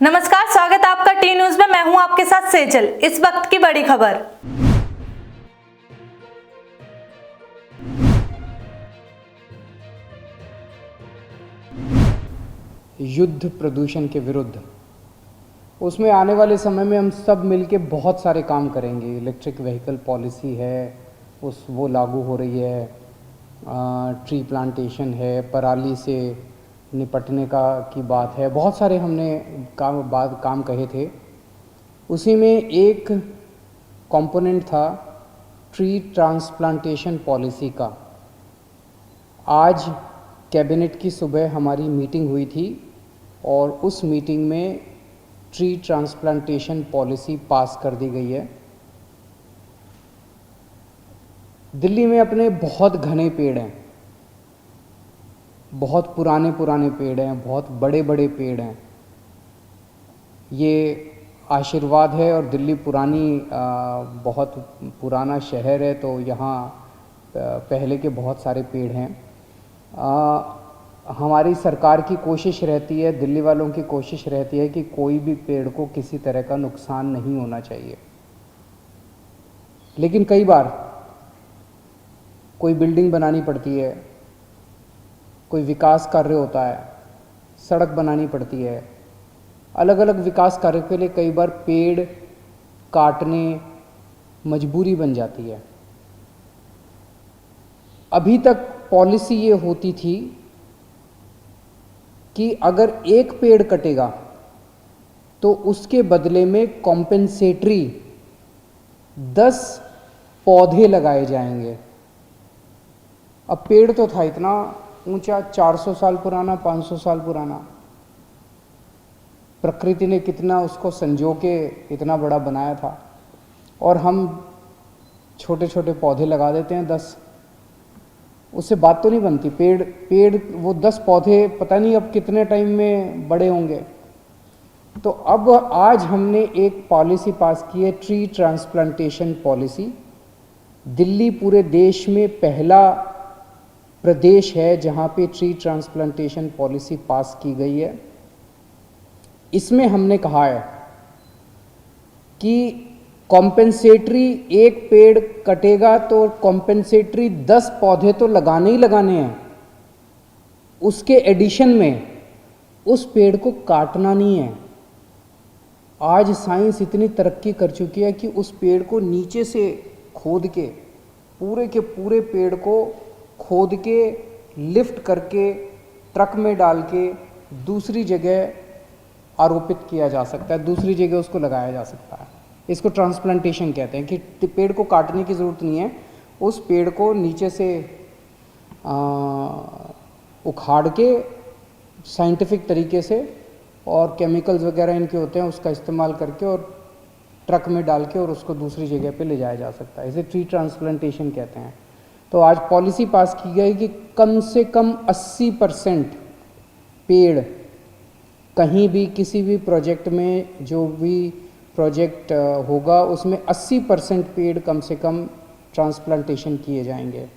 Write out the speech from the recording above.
नमस्कार, स्वागत है आपका टी न्यूज में। मैं हूं आपके साथ सेजल। इस वक्त की बड़ी खबर। युद्ध प्रदूषण के विरुद्ध, उसमें आने वाले समय में हम सब मिलके बहुत सारे काम करेंगे। इलेक्ट्रिक व्हीकल पॉलिसी है, वो लागू हो रही है, ट्री प्लांटेशन है, पराली से निपटने की बात है। बहुत सारे हमने काम कहे थे। उसी में एक कंपोनेंट था ट्री ट्रांसप्लांटेशन पॉलिसी का। आज कैबिनेट की सुबह हमारी मीटिंग हुई थी और उस मीटिंग में ट्री ट्रांसप्लांटेशन पॉलिसी पास कर दी गई है। दिल्ली में अपने बहुत घने पेड़ हैं, बहुत पुराने पेड़ हैं, बहुत बड़े बड़े पेड़ हैं। ये आशीर्वाद है। और दिल्ली बहुत पुराना शहर है, तो यहाँ पहले के बहुत सारे पेड़ हैं। हमारी सरकार की कोशिश रहती है, दिल्ली वालों की कोशिश रहती है कि कोई भी पेड़ को किसी तरह का नुकसान नहीं होना चाहिए। लेकिन कई बार कोई बिल्डिंग बनानी पड़ती है, कोई विकास कार्य होता है, सड़क बनानी पड़ती है, अलग अलग विकास कार्य के लिए कई बार पेड़ काटने मजबूरी बन जाती है। अभी तक पॉलिसी ये होती थी कि अगर एक पेड़ कटेगा तो उसके बदले में कॉम्पेंसेटरी 10 पौधे लगाए जाएंगे। अब पेड़ तो था इतना ऊंचा, 400 साल पुराना, 500 साल पुराना। प्रकृति ने कितना उसको संजो के इतना बड़ा बनाया था, और हम छोटे छोटे पौधे लगा देते हैं 10। उससे बात तो नहीं बनती। पेड़ वो 10 पौधे पता नहीं अब कितने टाइम में बड़े होंगे। तो अब आज हमने एक पॉलिसी पास की है, ट्री ट्रांसप्लांटेशन पॉलिसी। दिल्ली पूरे देश में पहला प्रदेश है जहां पे ट्री ट्रांसप्लांटेशन पॉलिसी पास की गई है। इसमें हमने कहा है कि कॉम्पेंसेटरी, एक पेड़ कटेगा तो कॉम्पेंसेटरी 10 पौधे तो लगाने ही लगाने हैं। उसके एडिशन में उस पेड़ को काटना नहीं है। आज साइंस इतनी तरक्की कर चुकी है कि उस पेड़ को नीचे से खोद के पूरे पेड़ को खोद के लिफ्ट करके ट्रक में डाल के दूसरी जगह आरोपित किया जा सकता है, दूसरी जगह उसको लगाया जा सकता है। इसको ट्रांसप्लांटेशन कहते हैं कि पेड़ को काटने की ज़रूरत नहीं है, उस पेड़ को नीचे से उखाड़ के साइंटिफिक तरीके से, और केमिकल्स वगैरह इनके होते हैं, उसका इस्तेमाल करके और ट्रक में डाल के और उसको दूसरी जगह पे ले जाया जा सकता है। इसे ट्री ट्रांसप्लांटेशन कहते हैं। तो आज पॉलिसी पास की गई कि कम से कम 80% पेड़ कहीं भी किसी भी प्रोजेक्ट में, जो भी प्रोजेक्ट होगा उसमें 80% पेड़ कम से कम ट्रांसप्लांटेशन किए जाएंगे।